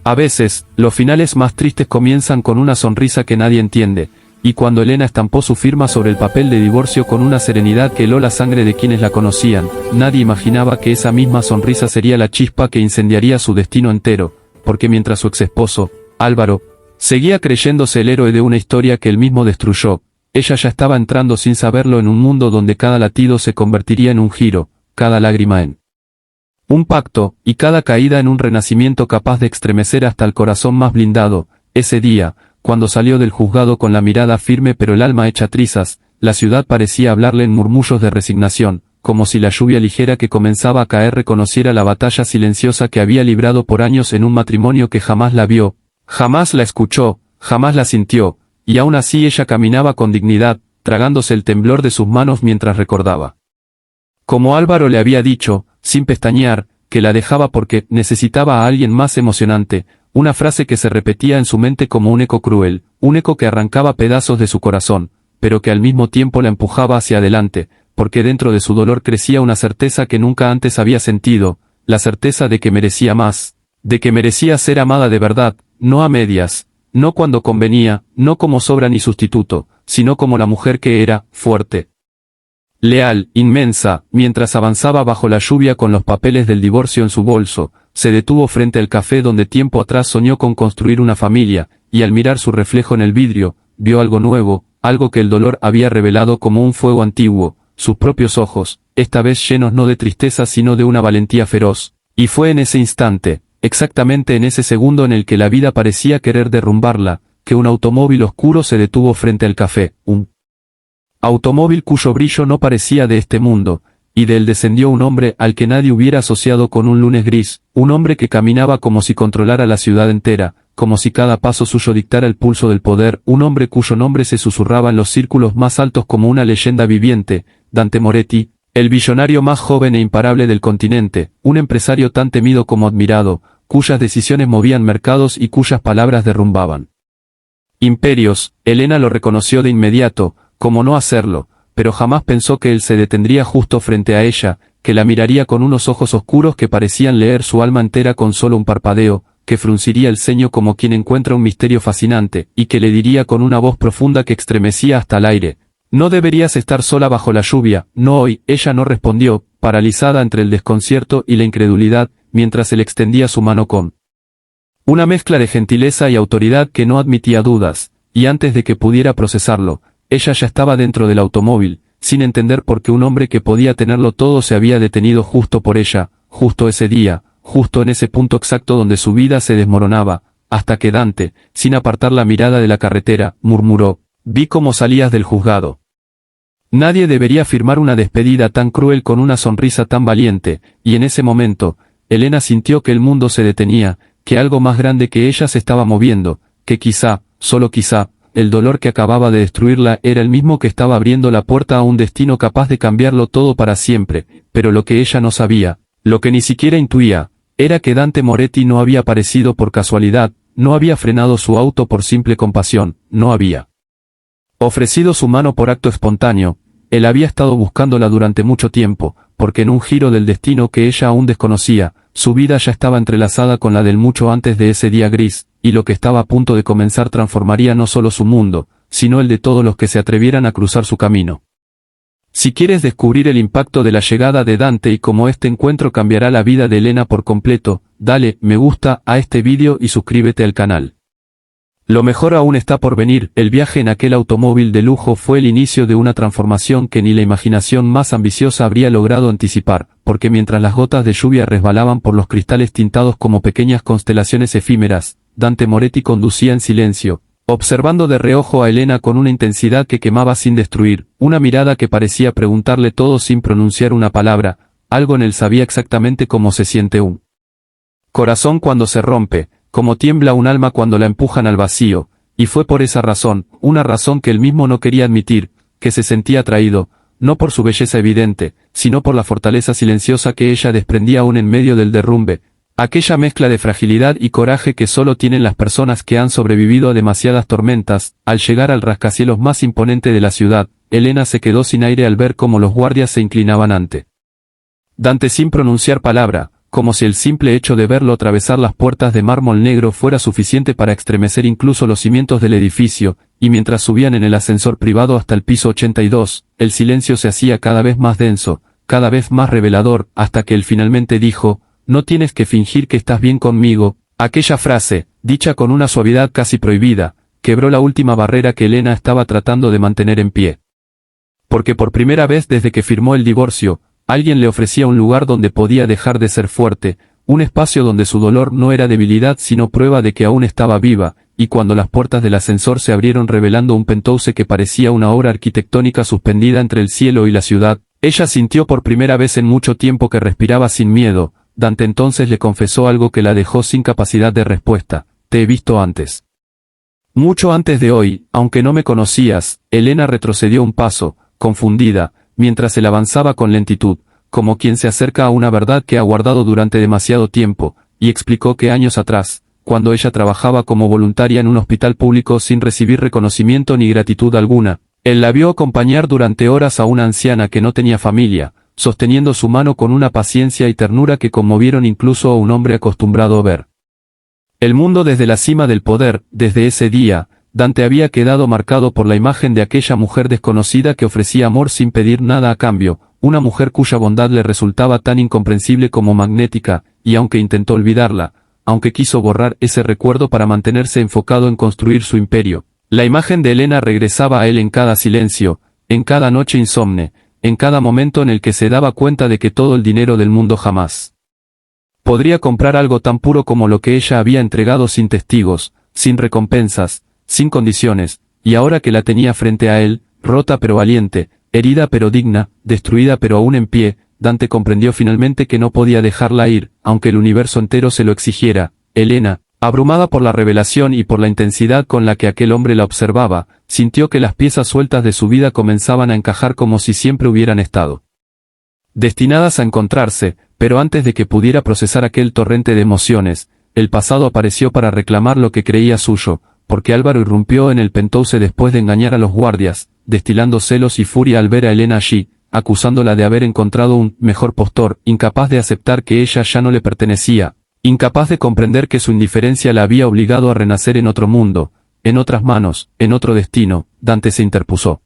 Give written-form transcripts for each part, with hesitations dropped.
A veces, los finales más tristes comienzan con una sonrisa que nadie entiende, y cuando Elena estampó su firma sobre el papel de divorcio con una serenidad que heló la sangre de quienes la conocían, nadie imaginaba que esa misma sonrisa sería la chispa que incendiaría su destino entero, porque mientras su exesposo, Álvaro, seguía creyéndose el héroe de una historia que él mismo destruyó, ella ya estaba entrando sin saberlo en un mundo donde cada latido se convertiría en un giro, cada lágrima en un pacto, y cada caída en un renacimiento capaz de estremecer hasta el corazón más blindado. Ese día, cuando salió del juzgado con la mirada firme pero el alma hecha trizas, la ciudad parecía hablarle en murmullos de resignación, como si la lluvia ligera que comenzaba a caer reconociera la batalla silenciosa que había librado por años en un matrimonio que jamás la vio, jamás la escuchó, jamás la sintió, y aún así ella caminaba con dignidad, tragándose el temblor de sus manos mientras recordaba. Como Álvaro le había dicho, sin pestañear, que la dejaba porque necesitaba a alguien más emocionante, una frase que se repetía en su mente como un eco cruel, un eco que arrancaba pedazos de su corazón, pero que al mismo tiempo la empujaba hacia adelante, porque dentro de su dolor crecía una certeza que nunca antes había sentido, la certeza de que merecía más, de que merecía ser amada de verdad, no a medias, no cuando convenía, no como sobra ni sustituto, sino como la mujer que era, fuerte, leal, inmensa. Mientras avanzaba bajo la lluvia con los papeles del divorcio en su bolso, se detuvo frente al café donde tiempo atrás soñó con construir una familia, y al mirar su reflejo en el vidrio, vio algo nuevo, algo que el dolor había revelado como un fuego antiguo, sus propios ojos, esta vez llenos no de tristeza sino de una valentía feroz, y fue en ese instante, exactamente en ese segundo en el que la vida parecía querer derrumbarla, que un automóvil oscuro se detuvo frente al café, un automóvil cuyo brillo no parecía de este mundo, y de él descendió un hombre al que nadie hubiera asociado con un lunes gris, un hombre que caminaba como si controlara la ciudad entera, como si cada paso suyo dictara el pulso del poder, un hombre cuyo nombre se susurraba en los círculos más altos como una leyenda viviente, Dante Moretti, el billonario más joven e imparable del continente, un empresario tan temido como admirado, cuyas decisiones movían mercados y cuyas palabras derrumbaban imperios. Elena lo reconoció de inmediato, como no hacerlo, pero jamás pensó que él se detendría justo frente a ella, que la miraría con unos ojos oscuros que parecían leer su alma entera con solo un parpadeo, que frunciría el ceño como quien encuentra un misterio fascinante, y que le diría con una voz profunda que estremecía hasta el aire: «No deberías estar sola bajo la lluvia, no hoy». Ella no respondió, paralizada entre el desconcierto y la incredulidad, mientras él extendía su mano con una mezcla de gentileza y autoridad que no admitía dudas, y antes de que pudiera procesarlo, ella ya estaba dentro del automóvil, sin entender por qué un hombre que podía tenerlo todo se había detenido justo por ella, justo ese día, justo en ese punto exacto donde su vida se desmoronaba, hasta que Dante, sin apartar la mirada de la carretera, murmuró: «Vi cómo salías del juzgado». Nadie debería firmar una despedida tan cruel con una sonrisa tan valiente, y en ese momento, Elena sintió que el mundo se detenía, que algo más grande que ella se estaba moviendo, que quizá, solo quizá, el dolor que acababa de destruirla era el mismo que estaba abriendo la puerta a un destino capaz de cambiarlo todo para siempre, pero lo que ella no sabía, lo que ni siquiera intuía, era que Dante Moretti no había aparecido por casualidad, no había frenado su auto por simple compasión, no había ofrecido su mano por acto espontáneo, él había estado buscándola durante mucho tiempo, porque en un giro del destino que ella aún desconocía, su vida ya estaba entrelazada con la del mucho antes de ese día gris, y lo que estaba a punto de comenzar transformaría no solo su mundo, sino el de todos los que se atrevieran a cruzar su camino. Si quieres descubrir el impacto de la llegada de Dante y cómo este encuentro cambiará la vida de Elena por completo, dale me gusta a este vídeo y suscríbete al canal. Lo mejor aún está por venir. El viaje en aquel automóvil de lujo fue el inicio de una transformación que ni la imaginación más ambiciosa habría logrado anticipar, porque mientras las gotas de lluvia resbalaban por los cristales tintados como pequeñas constelaciones efímeras, Dante Moretti conducía en silencio, observando de reojo a Elena con una intensidad que quemaba sin destruir, una mirada que parecía preguntarle todo sin pronunciar una palabra. Algo en él sabía exactamente cómo se siente un corazón cuando se rompe, como tiembla un alma cuando la empujan al vacío, y fue por esa razón, una razón que él mismo no quería admitir, que se sentía atraído, no por su belleza evidente, sino por la fortaleza silenciosa que ella desprendía aún en medio del derrumbe, aquella mezcla de fragilidad y coraje que solo tienen las personas que han sobrevivido a demasiadas tormentas. Al llegar al rascacielos más imponente de la ciudad, Elena se quedó sin aire al ver cómo los guardias se inclinaban ante Dante sin pronunciar palabra, como si el simple hecho de verlo atravesar las puertas de mármol negro fuera suficiente para estremecer incluso los cimientos del edificio, y mientras subían en el ascensor privado hasta el piso 82, el silencio se hacía cada vez más denso, cada vez más revelador, hasta que él finalmente dijo: «No tienes que fingir que estás bien conmigo». Aquella frase, dicha con una suavidad casi prohibida, quebró la última barrera que Elena estaba tratando de mantener en pie. Porque por primera vez desde que firmó el divorcio, alguien le ofrecía un lugar donde podía dejar de ser fuerte, un espacio donde su dolor no era debilidad sino prueba de que aún estaba viva, y cuando las puertas del ascensor se abrieron revelando un penthouse que parecía una obra arquitectónica suspendida entre el cielo y la ciudad, ella sintió por primera vez en mucho tiempo que respiraba sin miedo. Dante entonces le confesó algo que la dejó sin capacidad de respuesta: «Te he visto antes». Mucho antes de hoy, aunque no me conocías. Elena retrocedió un paso, confundida, mientras él avanzaba con lentitud, como quien se acerca a una verdad que ha guardado durante demasiado tiempo, y explicó que años atrás, cuando ella trabajaba como voluntaria en un hospital público sin recibir reconocimiento ni gratitud alguna, él la vio acompañar durante horas a una anciana que no tenía familia, sosteniendo su mano con una paciencia y ternura que conmovieron incluso a un hombre acostumbrado a ver el mundo desde la cima del poder. Desde ese día, Dante había quedado marcado por la imagen de aquella mujer desconocida que ofrecía amor sin pedir nada a cambio, una mujer cuya bondad le resultaba tan incomprensible como magnética, y aunque intentó olvidarla, aunque quiso borrar ese recuerdo para mantenerse enfocado en construir su imperio, la imagen de Elena regresaba a él en cada silencio, en cada noche insomne, en cada momento en el que se daba cuenta de que todo el dinero del mundo jamás podría comprar algo tan puro como lo que ella había entregado sin testigos, sin recompensas, sin condiciones, y ahora que la tenía frente a él, rota pero valiente, herida pero digna, destruida pero aún en pie, Dante comprendió finalmente que no podía dejarla ir, aunque el universo entero se lo exigiera. Elena, abrumada por la revelación y por la intensidad con la que aquel hombre la observaba, sintió que las piezas sueltas de su vida comenzaban a encajar como si siempre hubieran estado destinadas a encontrarse, pero antes de que pudiera procesar aquel torrente de emociones, el pasado apareció para reclamar lo que creía suyo, porque Álvaro irrumpió en el penthouse después de engañar a los guardias, destilando celos y furia al ver a Elena allí, acusándola de haber encontrado un mejor postor, incapaz de aceptar que ella ya no le pertenecía, incapaz de comprender que su indiferencia la había obligado a renacer en otro mundo, en otras manos, en otro destino. Dante se interpuso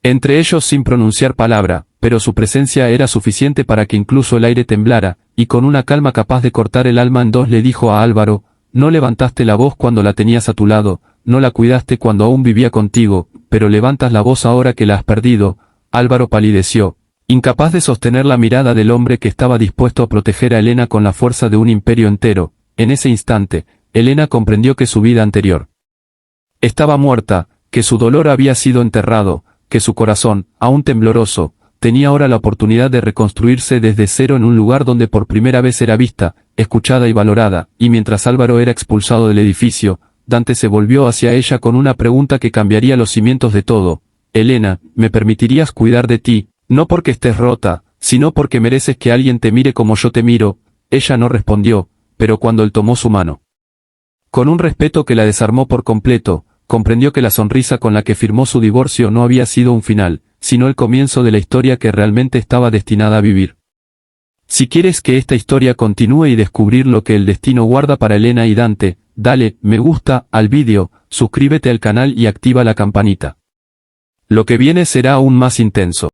entre ellos sin pronunciar palabra, pero su presencia era suficiente para que incluso el aire temblara, y con una calma capaz de cortar el alma en dos le dijo a Álvaro: «No levantaste la voz cuando la tenías a tu lado, no la cuidaste cuando aún vivía contigo, pero levantas la voz ahora que la has perdido». Álvaro palideció, incapaz de sostener la mirada del hombre que estaba dispuesto a proteger a Elena con la fuerza de un imperio entero. En ese instante, Elena comprendió que su vida anterior estaba muerta, que su dolor había sido enterrado, que su corazón, aún tembloroso, tenía ahora la oportunidad de reconstruirse desde cero en un lugar donde por primera vez era vista, escuchada y valorada. Y mientras Álvaro era expulsado del edificio, Dante se volvió hacia ella con una pregunta que cambiaría los cimientos de todo: «Elena, ¿me permitirías cuidar de ti, no porque estés rota, sino porque mereces que alguien te mire como yo te miro?» Ella no respondió, pero cuando él tomó su mano, con un respeto que la desarmó por completo, comprendió que la sonrisa con la que firmó su divorcio no había sido un final, sino el comienzo de la historia que realmente estaba destinada a vivir. Si quieres que esta historia continúe y descubrir lo que el destino guarda para Elena y Dante, dale me gusta al vídeo, suscríbete al canal y activa la campanita. Lo que viene será aún más intenso.